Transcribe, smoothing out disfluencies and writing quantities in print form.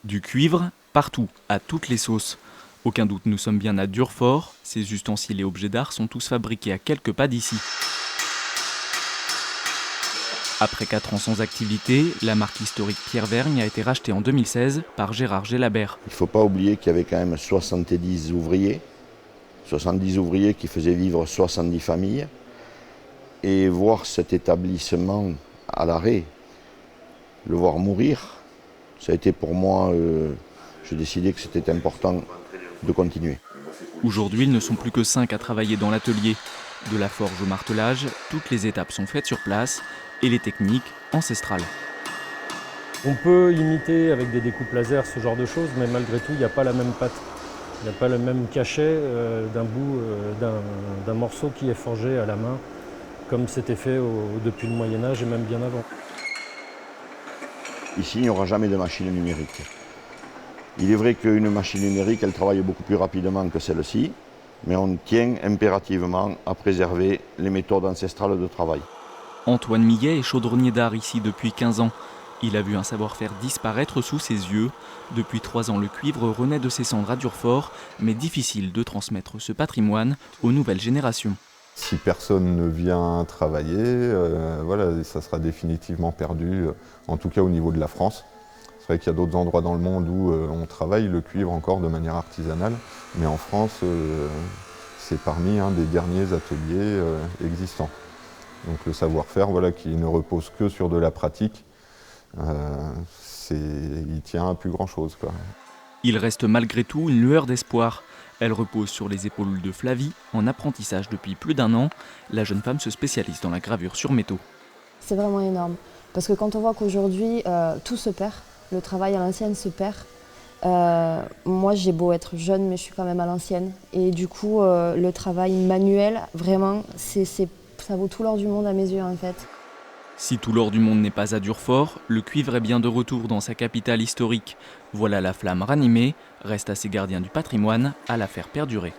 Du cuivre, partout, à toutes les sauces. Aucun doute, nous sommes bien à Durfort. Ces ustensiles et objets d'art sont tous fabriqués à quelques pas d'ici. Après 4 ans sans activité, la marque historique Pierre Vergne a été rachetée en 2016 par Gérard Gélabert. Il ne faut pas oublier qu'il y avait quand même 70 ouvriers qui faisaient vivre 70 familles. Et voir cet établissement à l'arrêt, le voir mourir, ça a été pour moi, j'ai décidé que c'était important de continuer. Aujourd'hui, ils ne sont plus que 5 à travailler dans l'atelier. De la forge au martelage, toutes les étapes sont faites sur place et les techniques ancestrales. On peut imiter avec des découpes laser ce genre de choses, mais malgré tout, il n'y a pas la même patte. Il n'y a pas le même cachet d'un bout d'un morceau qui est forgé à la main, comme c'était fait depuis le Moyen-Âge et même bien avant. Ici, il n'y aura jamais de machine numérique. Il est vrai qu'une machine numérique, elle travaille beaucoup plus rapidement que celle-ci, mais on tient impérativement à préserver les méthodes ancestrales de travail. Antoine Millet est chaudronnier d'art ici depuis 15 ans. Il a vu un savoir-faire disparaître sous ses yeux. Depuis 3 ans, le cuivre renaît de ses cendres à Durfort, mais difficile de transmettre ce patrimoine aux nouvelles générations. Si personne ne vient travailler, voilà, ça sera définitivement perdu, en tout cas au niveau de la France. C'est vrai qu'il y a d'autres endroits dans le monde où on travaille le cuivre encore de manière artisanale, mais en France, c'est parmi un des derniers ateliers existants. Donc le savoir-faire, voilà, qui ne repose que sur de la pratique, il tient à plus grand-chose, quoi. Il reste malgré tout une lueur d'espoir. Elle repose sur les épaules de Flavie, en apprentissage depuis plus d'1 an. La jeune femme se spécialise dans la gravure sur métaux. C'est vraiment énorme, parce que quand on voit qu'aujourd'hui tout se perd, le travail à l'ancienne se perd, moi j'ai beau être jeune mais je suis quand même à l'ancienne. Et du coup le travail manuel, vraiment, ça vaut tout l'or du monde à mes yeux en fait. Si tout l'or du monde n'est pas à Durfort, le cuivre est bien de retour dans sa capitale historique. Voilà la flamme ranimée, reste à ces gardiens du patrimoine à la faire perdurer.